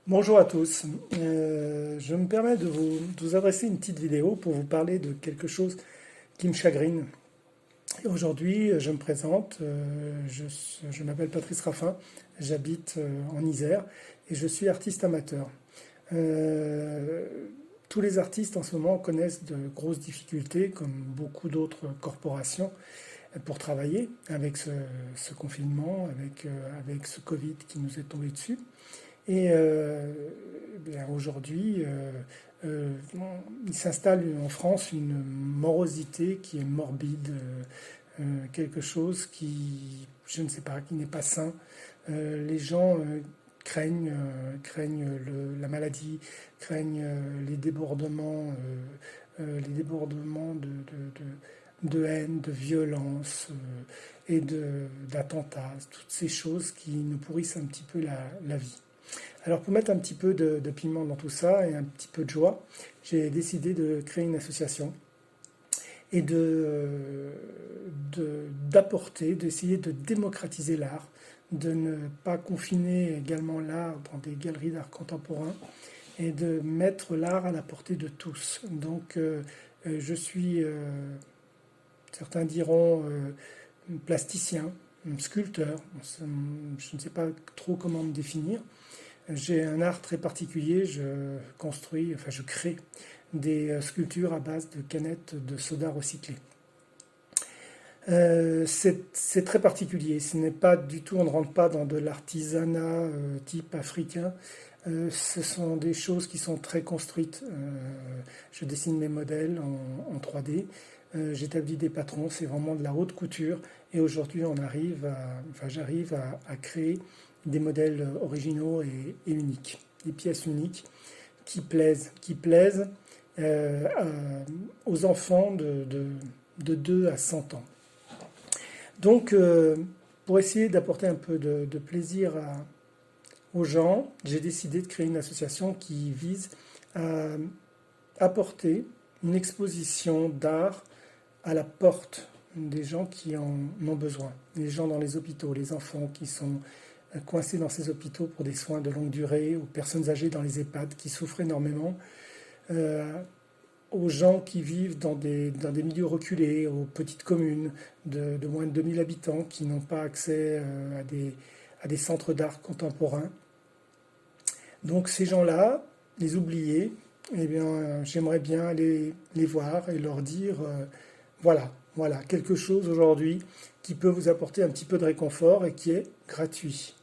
Bonjour à tous. Je me permets de vous adresser une petite vidéo pour vous parler de quelque chose qui me chagrine. Et aujourd'hui, je me présente. Je m'appelle Patrice Raffin. J'habite en Isère et je suis artiste amateur. Euh, Tous les artistes en ce moment connaissent de grosses difficultés, comme beaucoup d'autres corporations, pour travailler avec ce confinement, avec ce Covid qui nous est tombé dessus. Et bien aujourd'hui, bon, il s'installe en France une morosité qui est morbide, quelque chose qui, je ne sais pas, qui n'est pas sain. Les gens craignent la maladie, craignent les débordements de haine, de violence d'attentats, toutes ces choses qui nous pourrissent un petit peu la vie. Alors pour mettre un petit peu de piment dans tout ça et un petit peu de joie, j'ai décidé de créer une association et d'apporter, d'essayer de démocratiser l'art, de ne pas confiner également l'art dans des galeries d'art contemporain et de mettre l'art à la portée de tous. Donc je suis, certains diront, plasticien, sculpteur, je ne sais pas trop comment me définir. J'ai un art très particulier, je crée des sculptures à base de canettes de soda recyclées. C'est très particulier, ce n'est pas du tout, on ne rentre pas dans de l'artisanat type africain. Ce sont des choses qui sont très construites. Je dessine mes modèles en 3D, j'établis des patrons, c'est vraiment de la haute couture. Et aujourd'hui, j'arrive à créer des modèles originaux et uniques, des pièces uniques qui plaisent aux enfants de 2 à 100 ans. Donc, pour essayer d'apporter un peu de plaisir aux gens, j'ai décidé de créer une association qui vise à apporter une exposition d'art à la porte des gens qui en ont besoin. Les gens dans les hôpitaux, les enfants qui sont coincés dans ces hôpitaux pour des soins de longue durée, aux personnes âgées dans les EHPAD qui souffrent énormément, euh, aux gens qui vivent dans des milieux reculés, aux petites communes de moins de 2000 habitants qui n'ont pas accès à des centres d'art contemporain. Donc ces gens-là, les oubliés, eh bien, j'aimerais bien aller les voir et leur dire, voilà, quelque chose aujourd'hui qui peut vous apporter un petit peu de réconfort et qui est gratuit.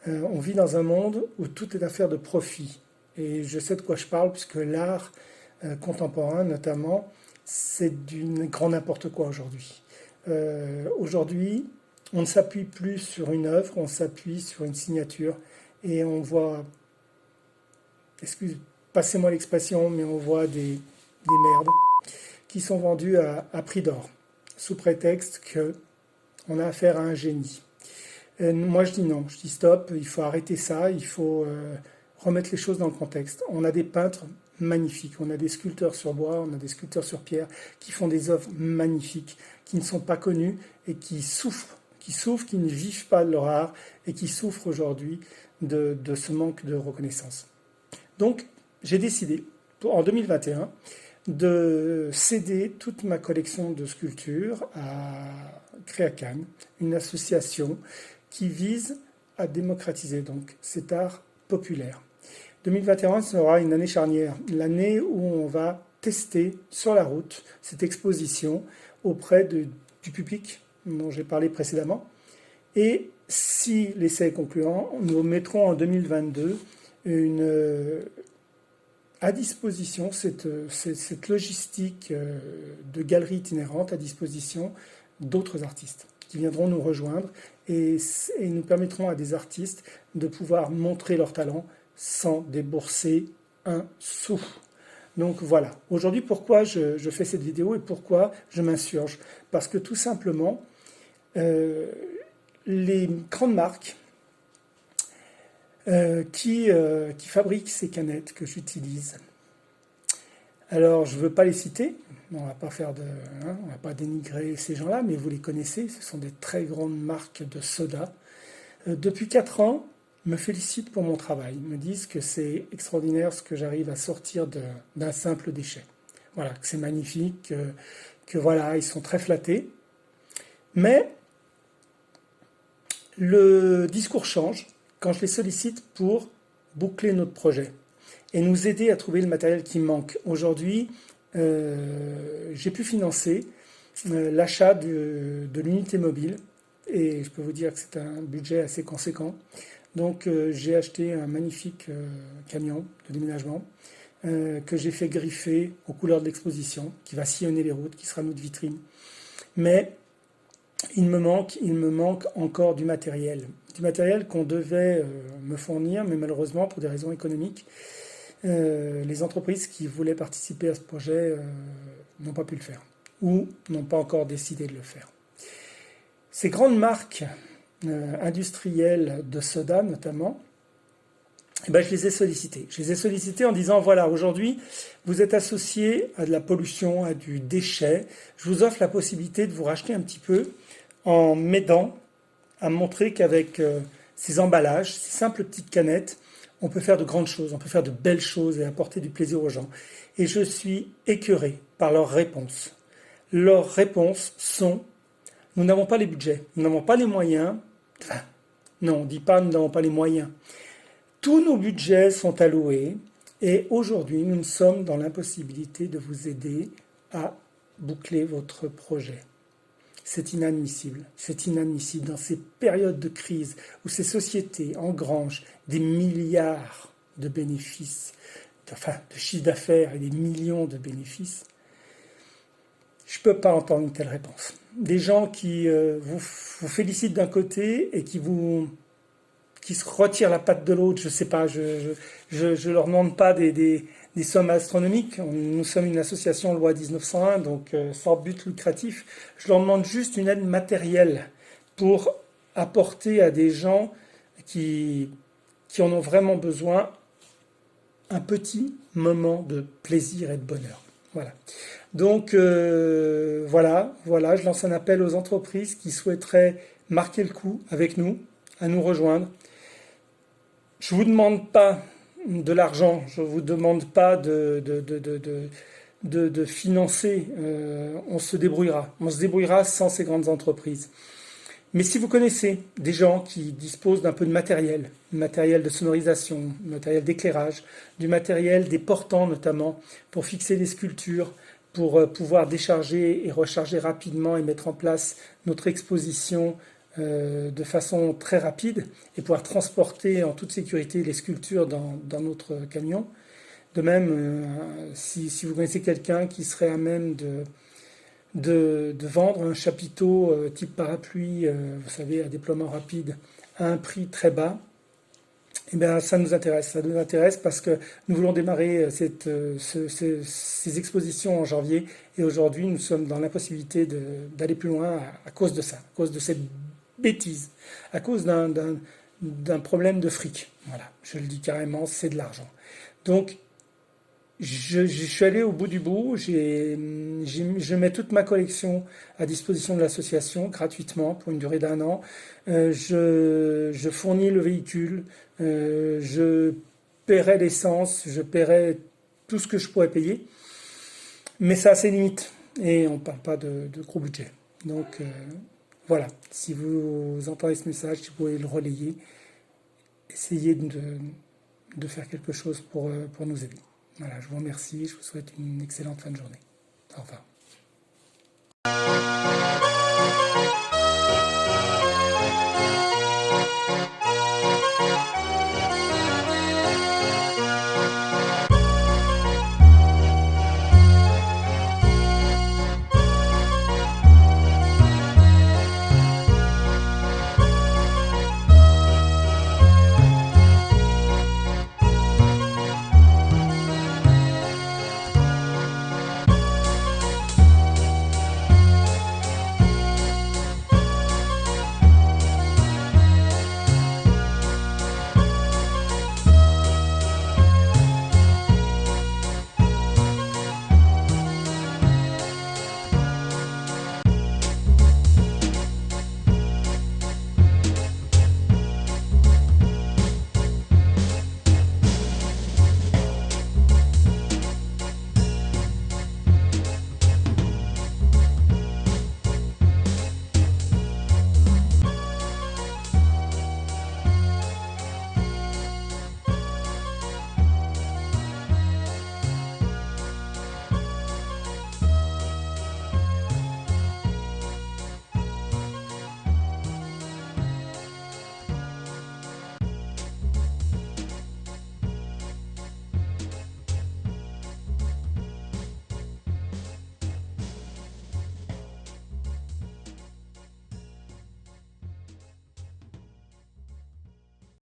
On vit dans un monde où tout est affaire de profit. Et je sais de quoi je parle, puisque l'art contemporain, notamment, c'est du grand n'importe quoi aujourd'hui. Aujourd'hui, on ne s'appuie plus sur une œuvre, on s'appuie sur une signature. Et on voit, passez-moi l'expression, mais on voit des merdes qui sont vendues à prix d'or, sous prétexte qu'on a affaire à un génie. Moi, je dis non, je dis stop, il faut arrêter ça, il faut remettre les choses dans le contexte. On a des peintres magnifiques, on a des sculpteurs sur bois, on a des sculpteurs sur pierre qui font des œuvres magnifiques, qui ne sont pas connues et qui ne vivent pas de leur art et qui souffrent aujourd'hui de ce manque de reconnaissance. Donc, j'ai décidé, en 2021, de céder toute ma collection de sculptures à Créacan, une association qui vise à démocratiser donc cet art populaire. 2021 sera une année charnière, l'année où on va tester sur la route cette exposition auprès du public dont j'ai parlé précédemment. Et si l'essai est concluant, nous mettrons en 2022 à disposition cette logistique de galeries itinérantes à disposition d'autres artistes qui viendront nous rejoindre et nous permettront à des artistes de pouvoir montrer leur talent sans débourser un sou. Donc voilà, aujourd'hui pourquoi je fais cette vidéo et pourquoi je m'insurge. Parce que tout simplement, les grandes marques qui fabriquent ces canettes que j'utilise, alors je ne veux pas les citer, on va pas on va pas dénigrer ces gens-là, mais vous les connaissez, ce sont des très grandes marques de soda. Depuis 4 ans, me félicitent pour mon travail, me disent que c'est extraordinaire ce que j'arrive à sortir d'un simple déchet. Voilà, que c'est magnifique, que voilà, ils sont très flattés. Mais le discours change quand je les sollicite pour boucler notre projet et nous aider à trouver le matériel qui manque. Aujourd'hui, j'ai pu financer l'achat de l'unité mobile et je peux vous dire que c'est un budget assez conséquent. Donc j'ai acheté un magnifique camion de déménagement que j'ai fait griffer aux couleurs de l'exposition, qui va sillonner les routes, qui sera notre vitrine. Mais il me manque encore du matériel qu'on devait me fournir, mais malheureusement pour des raisons économiques, les entreprises qui voulaient participer à ce projet n'ont pas pu le faire ou n'ont pas encore décidé de le faire. Ces grandes marques industrielles de soda notamment, eh ben, je les ai sollicitées. Je les ai sollicitées en disant, voilà, aujourd'hui, vous êtes associé à de la pollution, à du déchet. Je vous offre la possibilité de vous racheter un petit peu en m'aidant à montrer qu'avec ces emballages, ces simples petites canettes, on peut faire de grandes choses, on peut faire de belles choses et apporter du plaisir aux gens. Et je suis écœuré par leurs réponses. Leurs réponses sont, nous n'avons pas les budgets, nous n'avons pas les moyens. Enfin, non, on ne dit pas nous n'avons pas les moyens. Tous nos budgets sont alloués et aujourd'hui, nous sommes dans l'impossibilité de vous aider à boucler votre projet. C'est inadmissible dans ces périodes de crise où ces sociétés engrangent des milliards de bénéfices, de chiffre d'affaires et des millions de bénéfices. Je ne peux pas entendre une telle réponse. Des gens qui vous félicitent d'un côté et qui se retirent la patte de l'autre, je ne sais pas, je leur demande pas des sommes astronomiques. Nous sommes une association loi 1901, donc sans but lucratif. Je leur demande juste une aide matérielle pour apporter à des gens qui en ont vraiment besoin un petit moment de plaisir et de bonheur. Voilà. Donc voilà, je lance un appel aux entreprises qui souhaiteraient marquer le coup avec nous, à nous rejoindre. Je ne vous demande pas de l'argent, je ne vous demande pas de financer, on se débrouillera sans ces grandes entreprises. Mais si vous connaissez des gens qui disposent d'un peu de matériel de sonorisation, matériel d'éclairage, du matériel des portants notamment, pour fixer des sculptures, pour pouvoir décharger et recharger rapidement et mettre en place notre exposition de façon très rapide et pouvoir transporter en toute sécurité les sculptures dans notre camion. De même, si vous connaissez quelqu'un qui serait à même de vendre un chapiteau type parapluie, vous savez, à déploiement rapide, à un prix très bas, eh bien, ça nous intéresse. Ça nous intéresse parce que nous voulons démarrer ces expositions en janvier et aujourd'hui, nous sommes dans l'impossibilité d'aller plus loin à cause de ça, à cause de cette bêtise, à cause d'un problème de fric. Voilà, je le dis carrément, c'est de l'argent. Donc, je suis allé au bout du bout, je mets toute ma collection à disposition de l'association gratuitement pour une durée d'1 an. Je fournis le véhicule, je paierai l'essence, je paierai tout ce que je pourrais payer, mais ça a ses limites et on ne parle pas de gros budget. Donc voilà, si vous entendez ce message, si vous pouvez le relayer, essayez de faire quelque chose pour nous aider. Voilà, je vous remercie, je vous souhaite une excellente fin de journée. Au revoir.